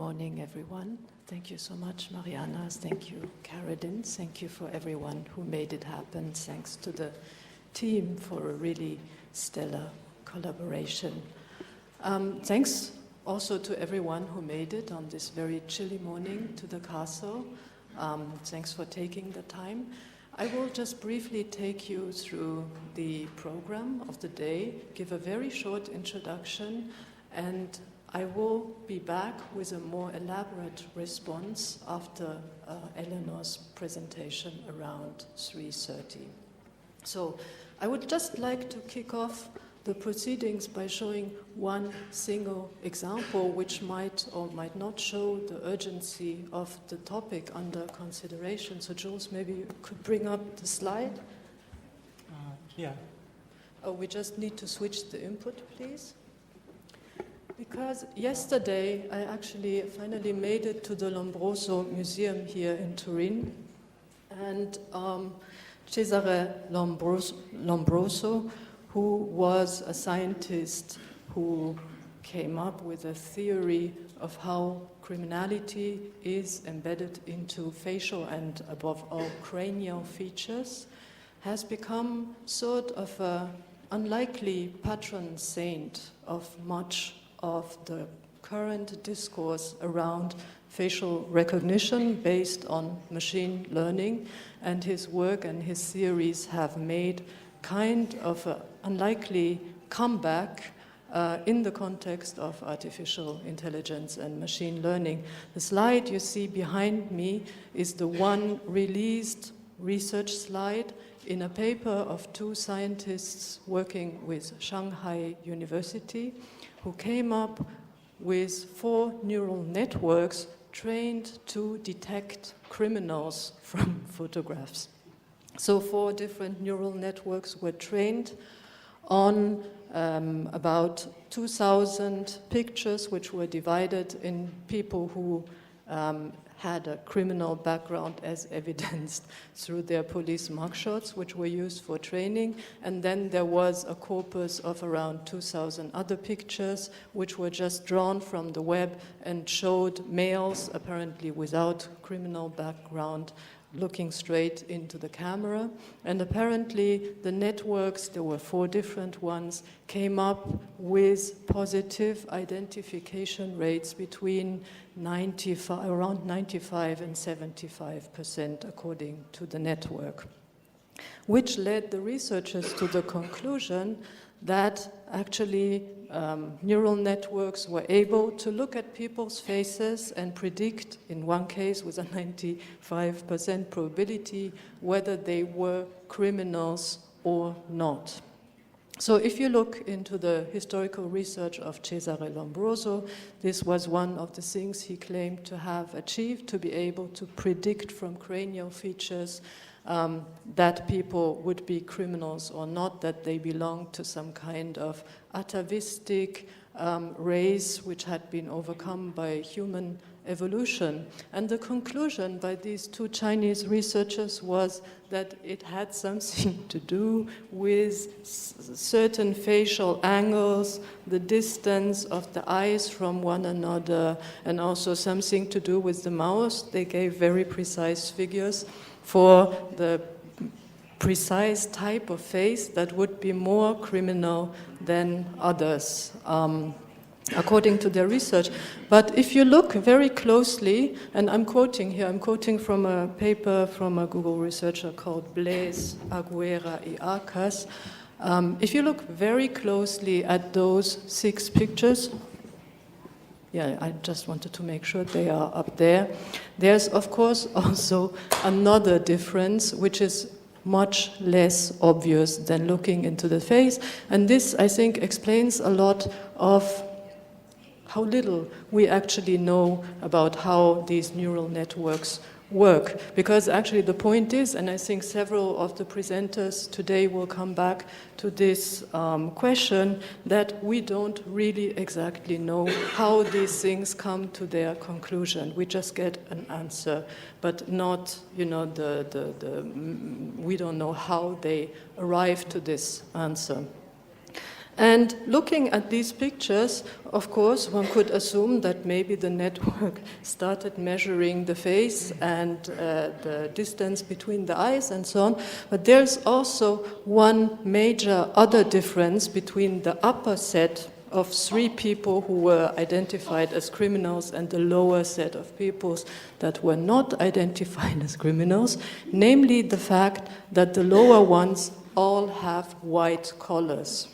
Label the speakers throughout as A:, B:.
A: morning, everyone. Thank you so much, Mariana. Thank you, Karadin. Thank you for everyone who made it happen. Thanks to the team for a really stellar collaboration. Thanks also to everyone who made it on this very chilly morning to the castle. Thanks for taking the time. I will just briefly take you through the program of the day, give a very short introduction, and I will be back with a more elaborate response after Eleanor's presentation around 3:30. So I would just like to kick off the proceedings by showing one single example which might or might not show the urgency of the topic under consideration. So Jules, maybe you could bring up the slide.
B: Yeah.
A: Oh, we just need to switch the input, please. Because yesterday I actually finally made it to the Lombroso Museum here in Turin, and Cesare Lombroso, who was a scientist who came up with a theory of how criminality is embedded into facial and, above all, cranial features, has become sort of an unlikely patron saint of much of the current discourse around facial recognition based on machine learning, and his work and his theories have made kind of an unlikely comeback in the context of artificial intelligence and machine learning. The slide you see behind me is the one released research slide in a paper of two scientists working with Shanghai University, who came up with 4 neural networks trained to detect criminals from photographs. So 4 different neural networks were trained on about 2,000 pictures, which were divided in people who had a criminal background as evidenced through their police mugshots, which were used for training. And then there was a corpus of around 2,000 other pictures, which were just drawn from the web and showed males, apparently without criminal background, looking straight into the camera. And apparently the networks, there were 4 different ones, came up with positive identification rates between around 95 and 75%, according to the network, which led the researchers to the conclusion that actually neural networks were able to look at people's faces and predict, in one case with a 95% probability, whether they were criminals or not. So if you look into the historical research of Cesare Lombroso, this was one of the things he claimed to have achieved, to be able to predict from cranial features that people would be criminals or not, that they belonged to some kind of atavistic race which had been overcome by human evolution. And the conclusion by these 2 Chinese researchers was that it had something to do with certain facial angles, the distance of the eyes from one another, and also something to do with the mouth. They gave very precise figures for the precise type of face that would be more criminal than others, according to their research. But if you look very closely, and I'm quoting here, I'm quoting from a paper from a Google researcher called Blaise Aguera y Arcas. If you look very closely at those 6 pictures, yeah, I just wanted to make sure they are up there. There's, of course, also another difference, which is much less obvious than looking into the face. And this, I think, explains a lot of how little we actually know about how these neural networks work. Because actually the point is, and I think several of the presenters today will come back to this question, that we don't really exactly know how these things come to their conclusion. We just get an answer, but not, we don't know how they arrive to this answer. And looking at these pictures, of course, one could assume that maybe the network started measuring the face and the distance between the eyes and so on. But there's also one major other difference between the upper set of 3 people who were identified as criminals and the lower set of people that were not identified as criminals, namely the fact that the lower ones all have white collars.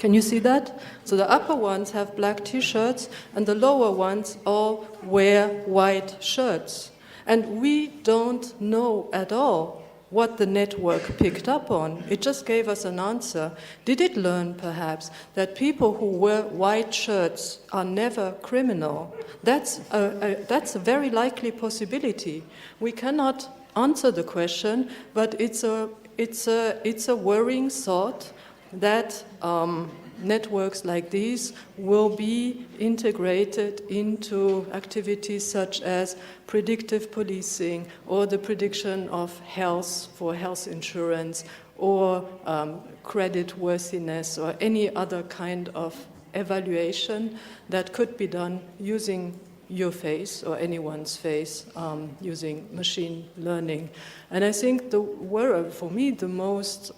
A: Can you see that? So the upper ones have black t-shirts and the lower ones all wear white shirts. And we don't know at all what the network picked up on. It just gave us an answer. Did it learn, perhaps, that people who wear white shirts are never criminal? That's a very likely possibility. We cannot answer the question, but it's a worrying thought that networks like these will be integrated into activities such as predictive policing or the prediction of health for health insurance or credit worthiness or any other kind of evaluation that could be done using your face or anyone's face using machine learning. And I think for me the most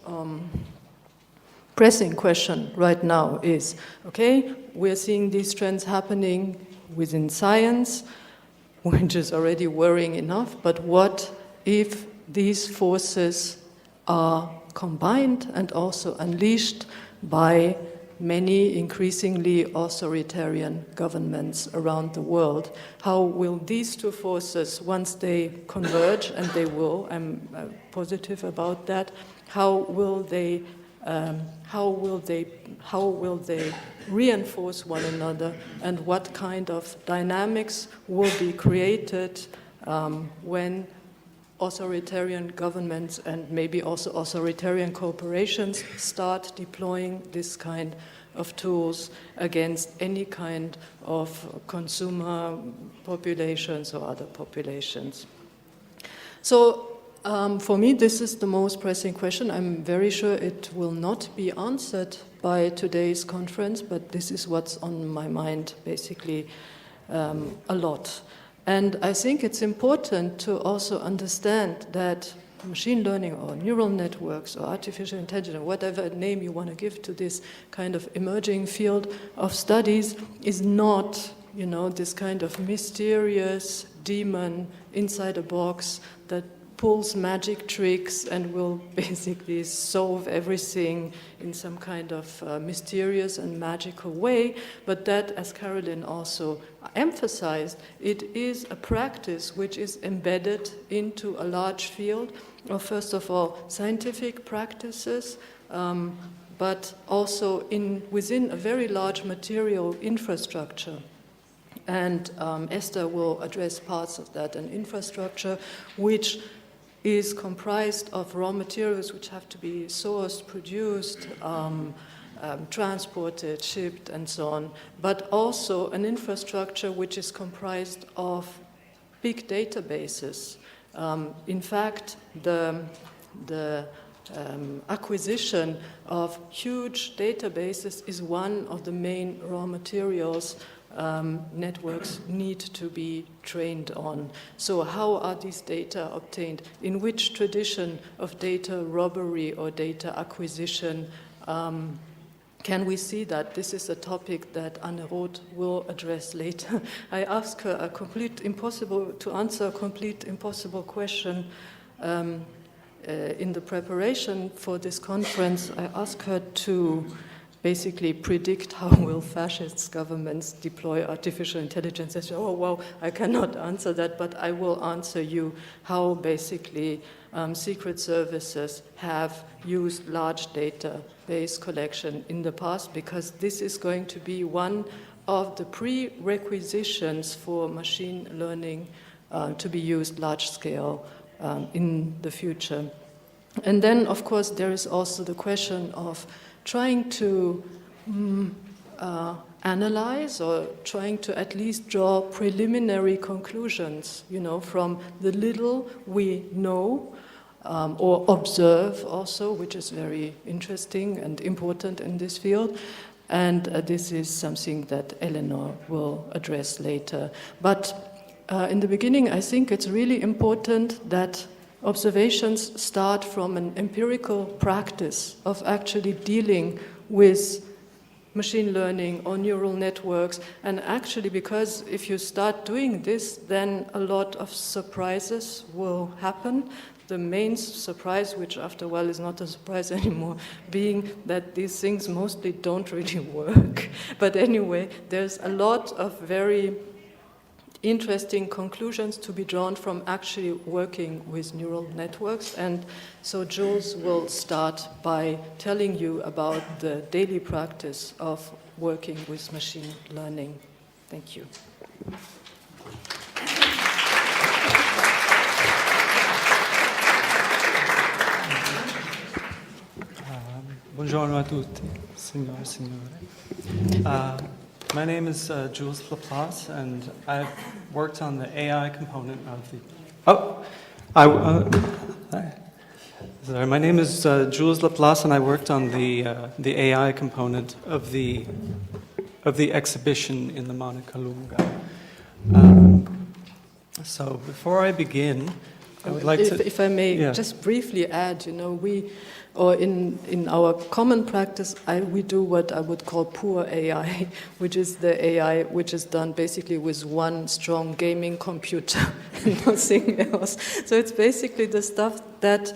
A: pressing question right now is, okay, we're seeing these trends happening within science, which is already worrying enough, but what if these forces are combined and also unleashed by many increasingly authoritarian governments around the world? How will these 2 forces, once they converge, and they will, I'm positive about that, how will they reinforce one another, and what kind of dynamics will be created when authoritarian governments and maybe also authoritarian corporations start deploying this kind of tools against any kind of consumer populations or other populations. So for me, this is the most pressing question. I'm very sure it will not be answered by today's conference, but this is what's on my mind, basically, a lot. And I think it's important to also understand that machine learning or neural networks or artificial intelligence, whatever name you want to give to this kind of emerging field of studies, is not, this kind of mysterious demon inside a box that pulls magic tricks and will basically solve everything in some kind of mysterious and magical way, but that, as Caroline also emphasized, it is a practice which is embedded into a large field of, first of all, scientific practices, but also within a very large material infrastructure. And Esther will address parts of that, an infrastructure which is comprised of raw materials which have to be sourced, produced, transported, shipped, and so on, but also an infrastructure which is comprised of big databases. In fact, the acquisition of huge databases is one of the main raw materials networks need to be trained on. So how are these data obtained? In which tradition of data robbery or data acquisition can we see that? This is a topic that Anne Roth will address later. I asked her to answer a complete impossible question in the preparation for this conference. I asked her to basically predict how will fascist governments deploy artificial intelligence. I said, oh, well, I cannot answer that, but I will answer you how basically secret services have used large database collection in the past, because this is going to be one of the prerequisitions for machine learning to be used large scale in the future. And then, of course, there is also the question of trying to analyze or trying to at least draw preliminary conclusions, from the little we know or observe also, which is very interesting and important in this field. And this is something that Eleanor will address later. But in the beginning, I think it's really important that observations start from an empirical practice of actually dealing with machine learning or neural networks. And actually, because if you start doing this, then a lot of surprises will happen. The main surprise, which after a while is not a surprise anymore, being that these things mostly don't really work. But anyway, there's a lot of very interesting conclusions to be drawn from actually working with neural networks. And so Jules will start by telling you about the daily practice of working with machine learning. Thank you.
B: Buongiorno a tutti, signore e signore. My name is Jules Laplace, and I've worked on the AI component of the. My name is Jules Laplace, and I worked on the AI component of the exhibition in the Monica Lunga. So before I begin, I would like to.
A: If I may just briefly add, in our common practice, we do what I would call poor AI, which is the AI which is done basically with one strong gaming computer and nothing else. So it's basically the stuff that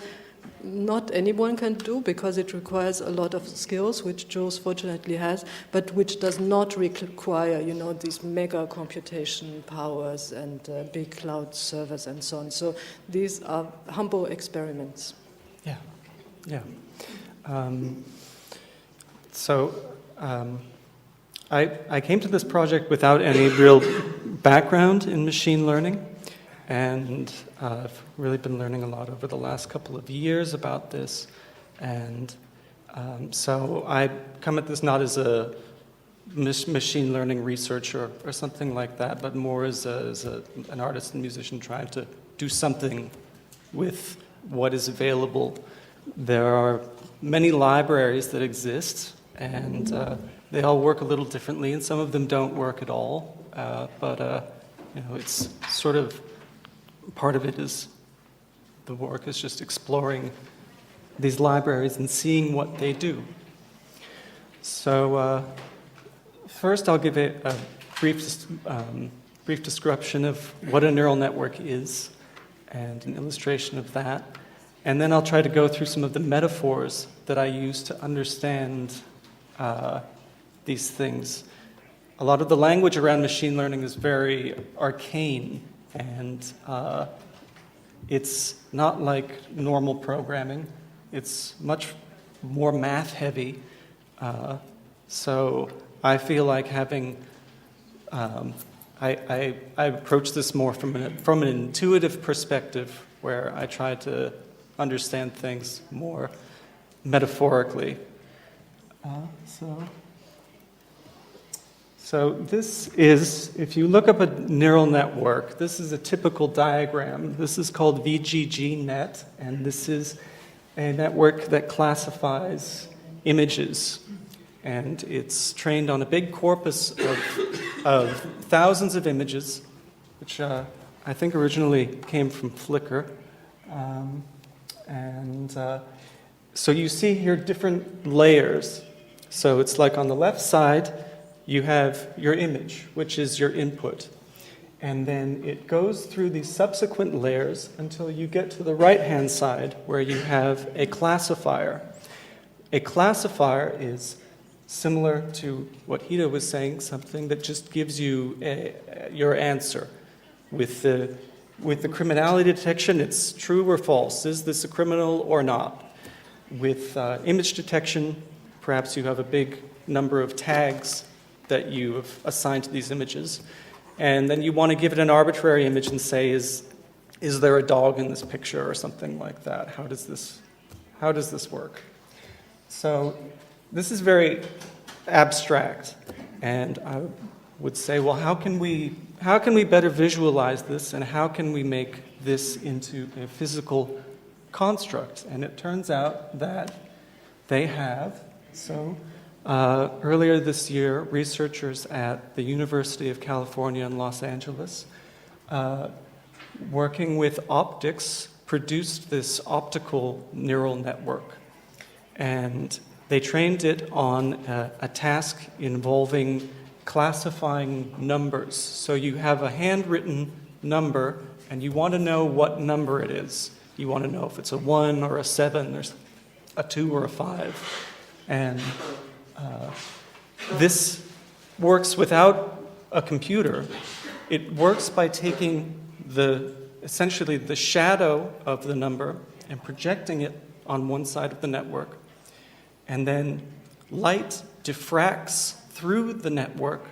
A: not anyone can do because it requires a lot of skills, which Jules fortunately has, but which does not require, these mega computation powers and big cloud servers and so on. So these are humble experiments.
B: Yeah. I came to this project without any real background in machine learning, and I've really been learning a lot over the last couple of years about this. And so I come at this not as a machine learning researcher or something like that, but more as an artist and musician trying to do something with what is available. There are many libraries that exist, and they all work a little differently, and some of them don't work at all. But it's sort of part of it is the work is just exploring these libraries and seeing what they do. So first, I'll give a brief description of what a neural network is, and an illustration of that. And then I'll try to go through some of the metaphors that I use to understand these things. A lot of the language around machine learning is very arcane, and it's not like normal programming. It's much more math-heavy. So I feel like having... I approach this more from an intuitive perspective, where I try to understand things more metaphorically. So this is, if you look up a neural network, this is a typical diagram. This is called VGGNet, and this is a network that classifies images. And it's trained on a big corpus of thousands of images, which I think originally came from Flickr. So you see here different layers. So it's like on the left side, you have your image, which is your input. And then it goes through these subsequent layers until you get to the right-hand side, where you have a classifier. A classifier is similar to what Hito was saying, something that just gives you your answer. With the criminality detection, it's true or false. Is this a criminal or not? With image detection, perhaps you have a big number of tags that you have assigned to these images. And then you want to give it an arbitrary image and say, is there a dog in this picture or something like that? How does this work? So this is very abstract. And I would say, well, how can we better visualize this, and how can we make this into a physical construct. And it turns out that they have. So earlier this year, researchers at the University of California in Los Angeles, working with optics, produced this optical neural network. And they trained it on a task involving classifying numbers. So you have a handwritten number, and you want to know what number it is. You want to know if it's a 1 or a 7, or a 2 or a 5. And this works without a computer. It works by taking essentially the shadow of the number and projecting it on one side of the network. And then light diffracts through the network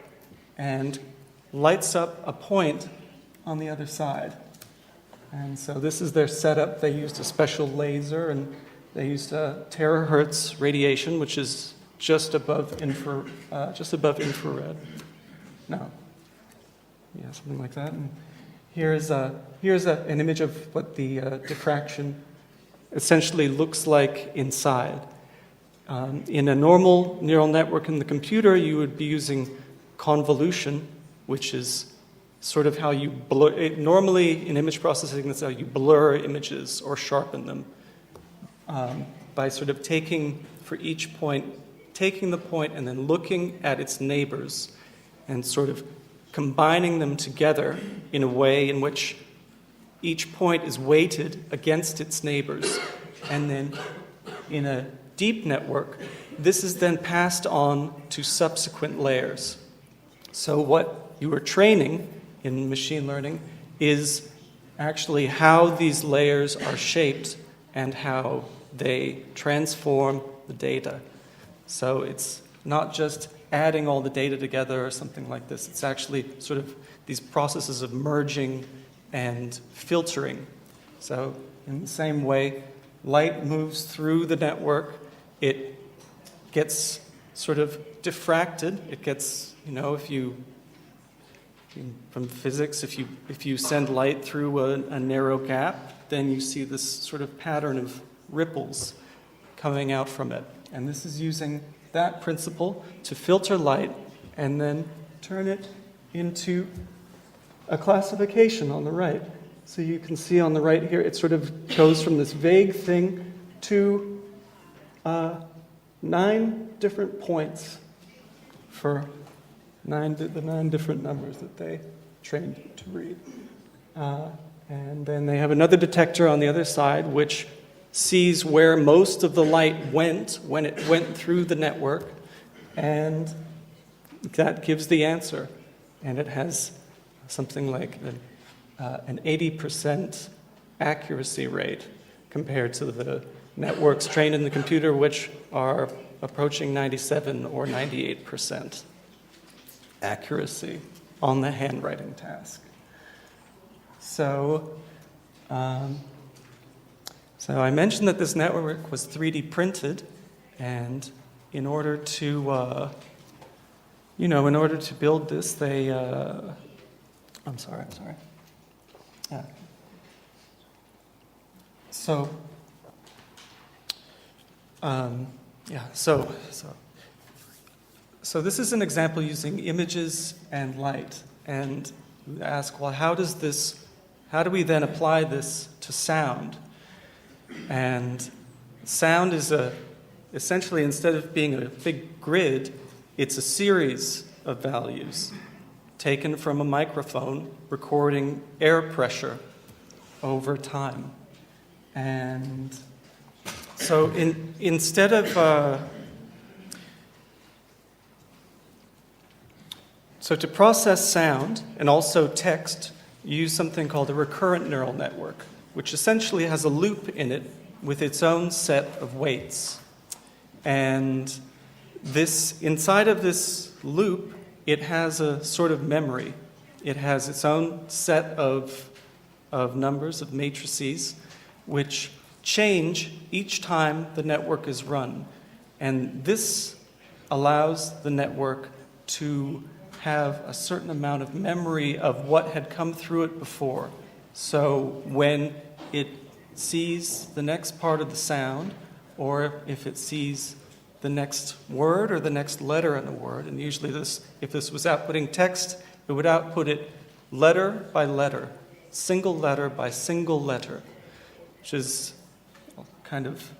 B: and lights up a point on the other side. And so this is their setup. They used a special laser, and they used terahertz radiation, which is just above infrared. No. Yeah, something like that. And here's an image of what the diffraction essentially looks like inside. In a normal neural network in the computer, you would be using convolution, which is sort of how you blur. Normally, in image processing, that's how you blur images or sharpen them, by sort of taking the point and then looking at its neighbors and sort of combining them together in a way in which each point is weighted against its neighbors. And then in a deep network, this is then passed on to subsequent layers. So what you are training in machine learning is actually how these layers are shaped and how they transform the data. So it's not just adding all the data together or something like this. It's actually sort of these processes of merging and filtering. So in the same way, light moves through the network. It gets sort of diffracted. It gets, from physics, if you send light through a narrow gap, then you see this sort of pattern of ripples coming out from it. And this is using that principle to filter light and then turn it into a classification on the right. So you can see on the right here, it sort of goes from this vague thing to 9 different points for the 9 different numbers that they trained to read. And then they have another detector on the other side, which sees where most of the light went when it went through the network, and that gives the answer. And it has something like an 80% accuracy rate compared to the networks trained in the computer, which are approaching 97 or 98% accuracy on the handwriting task. So I mentioned that this network was 3D printed, and in order to build this, they I'm sorry. Yeah. So this is an example using images and light, and you ask, well, how do we then apply this to sound? And sound is essentially, instead of being a big grid, it's a series of values taken from a microphone recording air pressure over time. And so instead of... So to process sound and also text, you use something called a recurrent neural network, which essentially has a loop in it with its own set of weights. And inside of this loop, it has a sort of memory. It has its own set of numbers, of matrices, which change each time the network is run. And this allows the network to have a certain amount of memory of what had come through it before. So when it sees the next part of the sound, or if it sees the next word or the next letter in a word. And usually if this was outputting text, it would output it letter by letter, single letter by single letter, which is kind of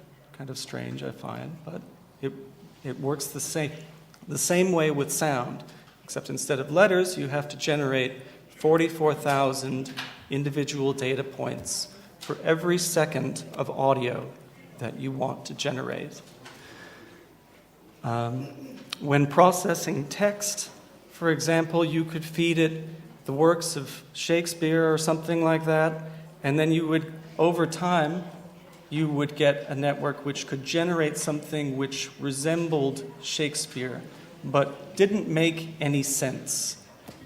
B: strange, I find, but it works the same way with sound, except instead of letters, you have to generate 44,000 individual data points for every second of audio that you want to generate. When processing text, for example, you could feed it the works of Shakespeare or something like that, and then you would, over time, you would get a network which could generate something which resembled Shakespeare, but didn't make any sense.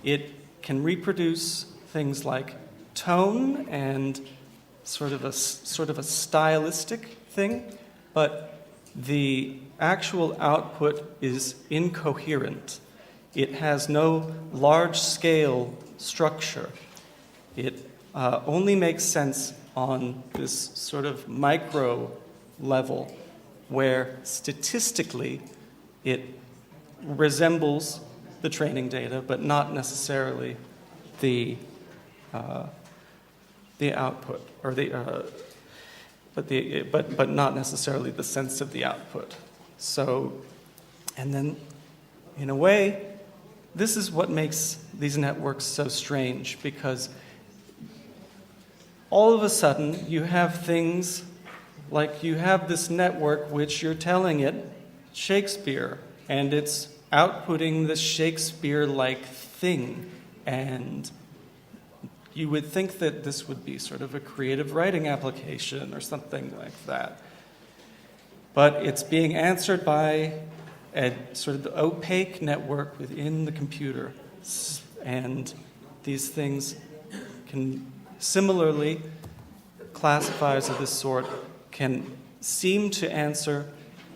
B: It can reproduce things like tone and sort of a stylistic thing, but the actual output is incoherent. It has no large-scale structure. It only makes sense on this sort of micro level where statistically it resembles the training data, but not necessarily the output, or but not necessarily the sense of the output. So, and then in a way, this is what makes these networks so strange, because all of a sudden, you have things like you have this network which you're telling it Shakespeare, and it's outputting this Shakespeare-like thing. And you would think that this would be sort of a creative writing application or something like that. But it's being answered by a sort of opaque network within the computer. And these things can similarly, classifiers of this sort can seem to answer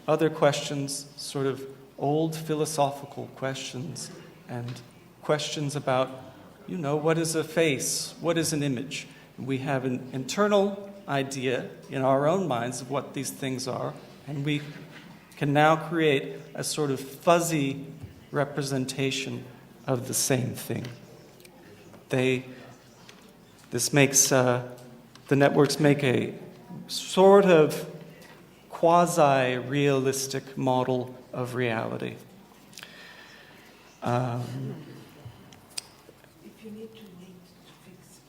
B: other questions, sort of old philosophical questions, and questions about, what is a face? What is an image? We have an internal idea in our own minds of what these things are, and we can now create a sort of fuzzy representation of the same thing. This makes the networks make a sort of quasi-realistic model of reality.
C: If you need to fix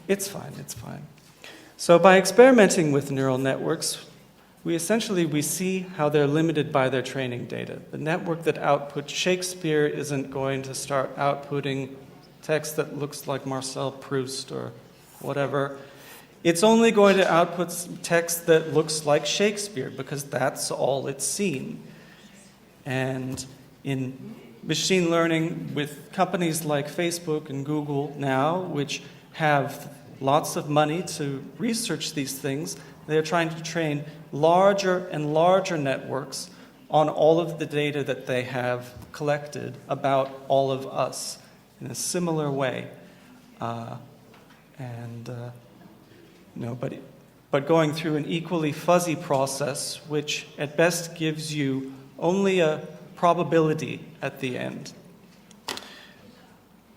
B: it's fine. So by experimenting with neural networks, we see how they're limited by their training data. The network that outputs Shakespeare isn't going to start outputting text that looks like Marcel Proust or whatever. It's only going to output text that looks like Shakespeare, because that's all it's seen. And in machine learning, with companies like Facebook and Google now, which have lots of money to research these things, they're trying to train larger and larger networks on all of the data that they have collected about all of us in a similar way. But going through an equally fuzzy process, which at best gives you only a probability at the end.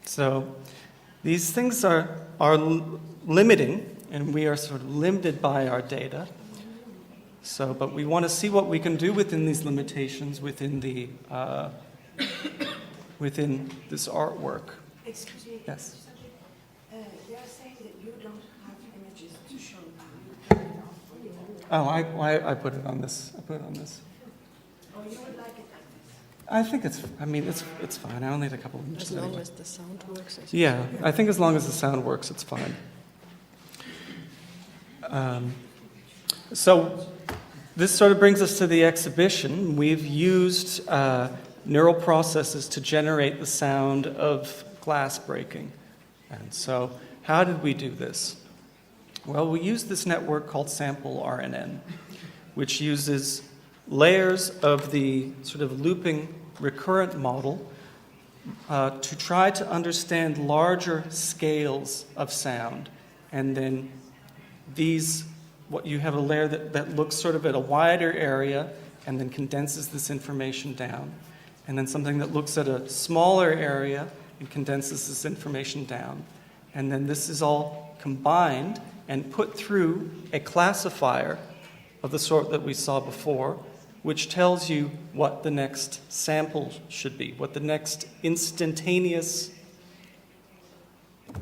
B: So these things are limiting, and we are sort of limited by our data. But we want to see what we can do within these limitations, within this artwork.
C: Excuse me.
B: Yes.
C: They are saying that you don't have images to show.
B: Oh, I put it on this.
C: Oh, you would like it like this?
B: I think it's fine. I only need a couple of images.
A: As long as the sound works.
B: Yeah, I think as long as the sound works, it's fine. So this sort of brings us to the exhibition. We've used neural processes to generate the sound of glass breaking. And so how did we do this? Well, we used this network called sample RNN, which uses layers of the sort of looping recurrent model to try to understand larger scales of sound, and then what you have a layer that looks sort of at a wider area and then condenses this information down, and then something that looks at a smaller area and condenses this information down. And then this is all combined and put through a classifier of the sort that we saw before, which tells you what the next sample should be, what the next instantaneous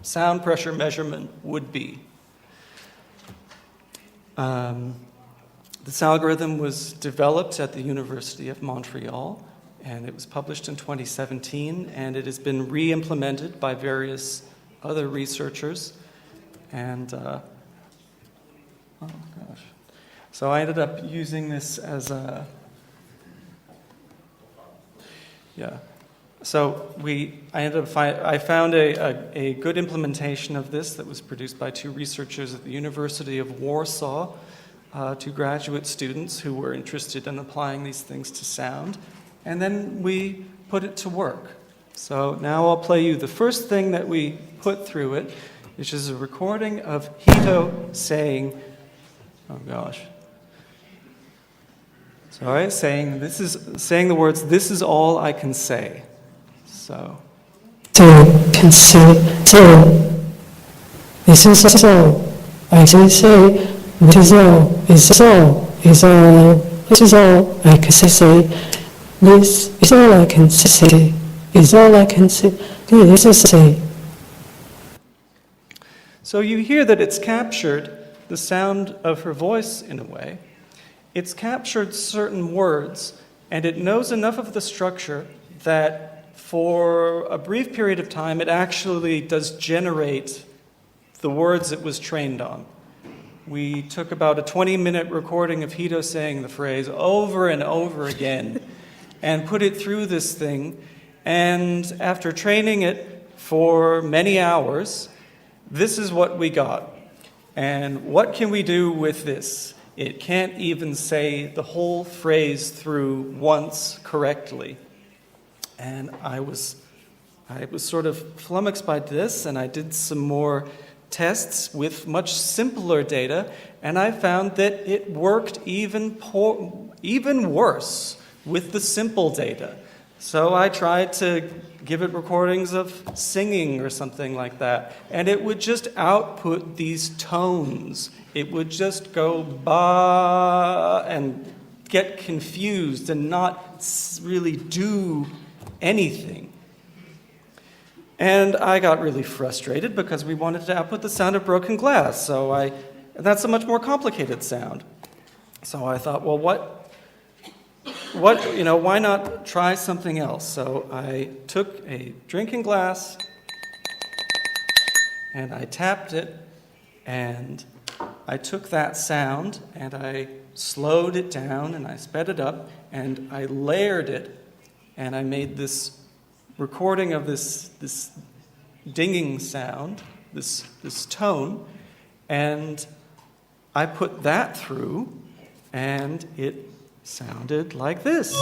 B: sound pressure measurement would be. This algorithm was developed at the University of Montreal, and it was published in 2017, and it has been re-implemented by various other researchers. And, oh gosh. So I ended up using this as a, yeah. So I found a good implementation of this that was produced by two researchers at the University of Warsaw, two graduate students who were interested in applying these things to sound. And then we put it to work. So now I'll play you the first thing that we put through it, which is a recording of Hito saying, oh gosh. Sorry, saying the words, "This is all I can say." So
D: can say, so this is all I can say, this is all I can say, this is all I can say, is all I can say, this is say.
B: So you hear that it's captured the sound of her voice in a way. It's captured certain words, and it knows enough of the structure that for a brief period of time, it actually does generate the words it was trained on. We took about a 20-minute recording of Hito saying the phrase over and over again and put it through this thing. And after training it for many hours, this is what we got. And what can we do with this? It can't even say the whole phrase through once correctly. And I was sort of flummoxed by this, and I did some more tests with much simpler data, and I found that it worked even worse with the simple data. So I tried to give it recordings of singing or something like that, and it would just output these tones. It would just go ba and get confused and not really do anything. And I got really frustrated because we wanted to output the sound of broken glass. That's a much more complicated sound. So I thought, well, why not try something else? So I took a drinking glass and I tapped it, and I took that sound and I slowed it down and I sped it up and I layered it, and I made this recording of this dinging sound, this tone, and I put that through, and it sounded like this.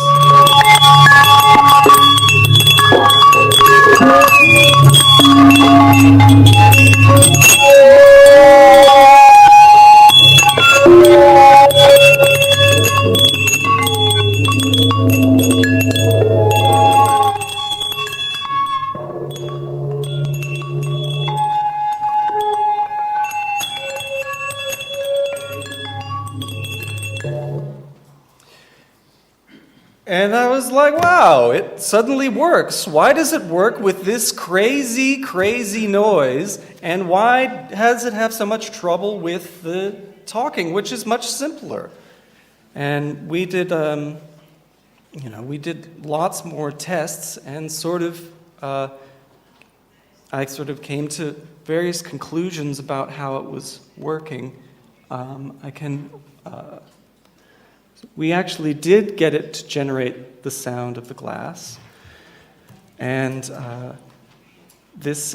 B: And I was like, wow, it suddenly works. Why does it work with this crazy, crazy noise? And why does it have so much trouble with the talking, which is much simpler? And we did lots more tests, and I sort of came to various conclusions about how it was working. We actually did get it to generate the sound of the glass, and this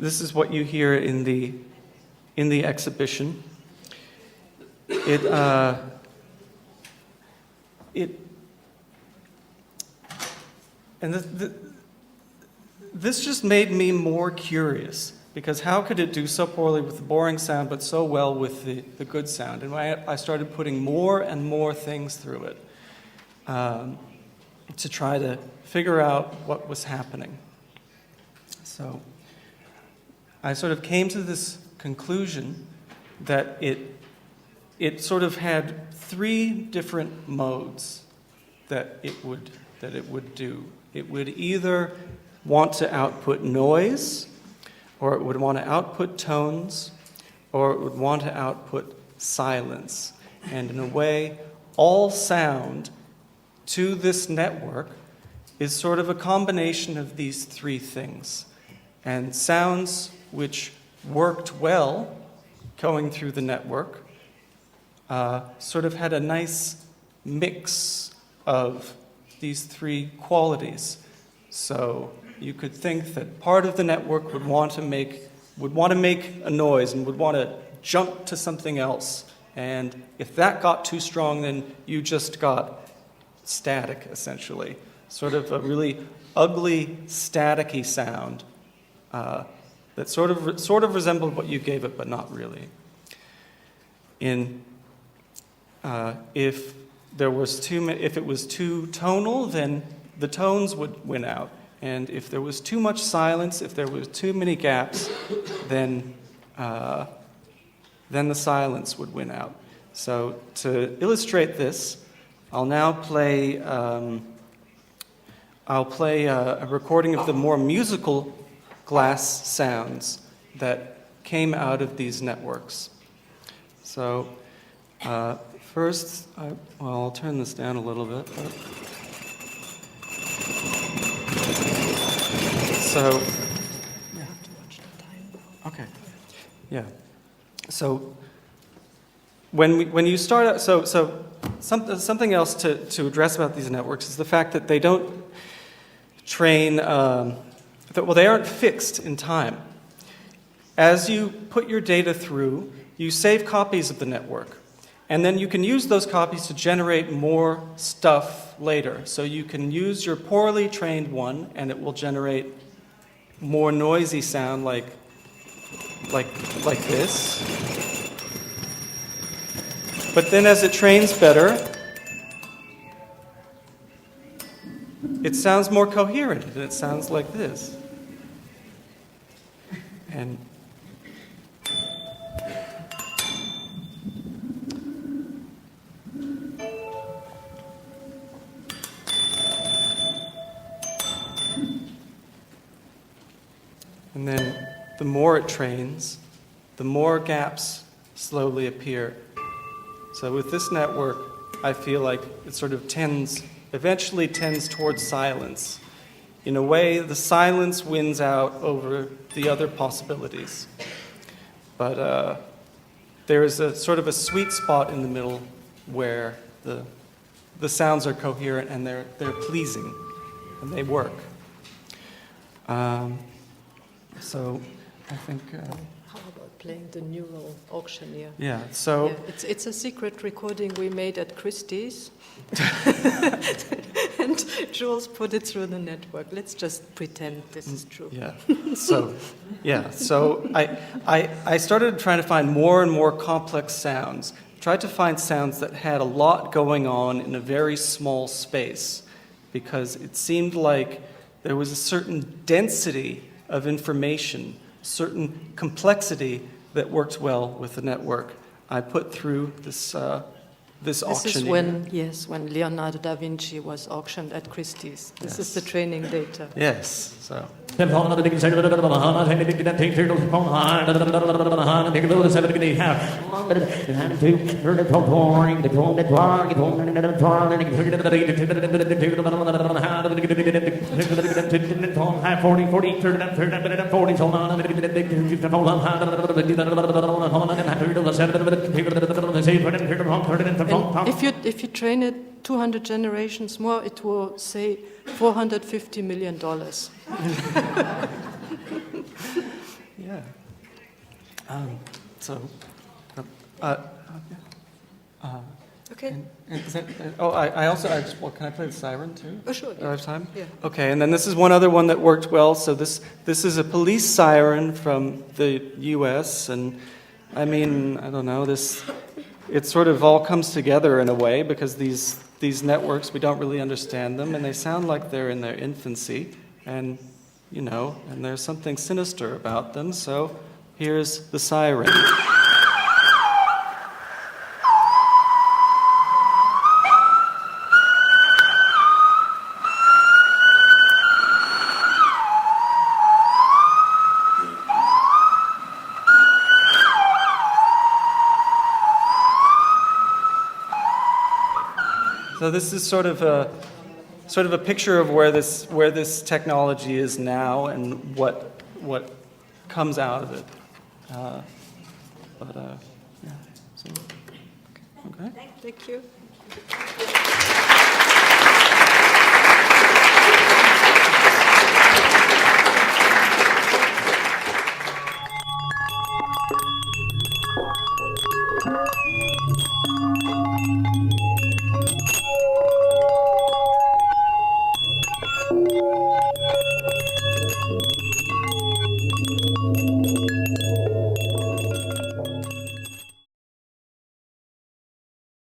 B: is what you hear in the exhibition. This just made me more curious because how could it do so poorly with the boring sound but so well with the good sound? And I started putting more and more things through it to try to figure out what was happening. So I sort of came to this conclusion that it sort of had 3 different modes that it would do. It would either want to output noise, or it would want to output tones, or it would want to output silence. And in a way, all sound to this network is sort of a combination of these 3 things. And sounds which worked well going through the network sort of had a nice mix of these 3 qualities. So you could think that part of the network would want to make a noise and would want to jump to something else. And if that got too strong, then you just got static, essentially. Sort of a really ugly, staticky sound that sort of resembled what you gave it, but not really. If it was too tonal, then the tones would win out. And if there was too much silence, if there was too many gaps, then the silence would win out. So to illustrate this, I'll now play a recording of the more musical glass sounds that came out of these networks. So first, I'll turn this down a little bit. So,
A: You have to watch the time.
B: okay, yeah. So when you start out, so something else to address about these networks is the fact that they don't train. They aren't fixed in time. As you put your data through, you save copies of the network. And then you can use those copies to generate more stuff later. So you can use your poorly trained one, and it will generate more noisy sound like this. But then as it trains better, it sounds more coherent, and it sounds like this. And then the more it trains, the more gaps slowly appear. So with this network, I feel like it sort of eventually tends towards silence. In a way, the silence wins out over the other possibilities. But there is a sort of a sweet spot in the middle where the sounds are coherent and they're pleasing and they work. So I think.
A: How about playing the neural auctioneer?
B: Yeah. So.
A: Yeah, it's a secret recording we made at Christie's, and Jules put it through the network. Let's just pretend this is true.
B: Yeah. So I started trying to find more and more complex sounds. Tried to find sounds that had a lot going on in a very small space, because it seemed like there was a certain density of information, certain complexity that worked well with the network. I put through this
A: This
B: auction.
A: is when Leonardo da Vinci was auctioned at Christie's. This is the training data.
B: Yes. So.
A: If you train it 200 generations more, it will say $450 million.
B: Yeah.
A: Okay.
B: And is that, oh, I also, well, can I play the siren too?
A: Oh, sure.
B: Do I have time?
A: Yeah.
B: Okay, and then this is one other one that worked well. So this is a police siren from the U.S. And I mean, I don't know, it sort of all comes together in a way because these networks, we don't really understand them, and they sound like they're in their infancy, and and there's something sinister about them. So here's the siren. So this is sort of a picture of where this technology is now and what comes out of it. Yeah. So, okay.
A: Thank you.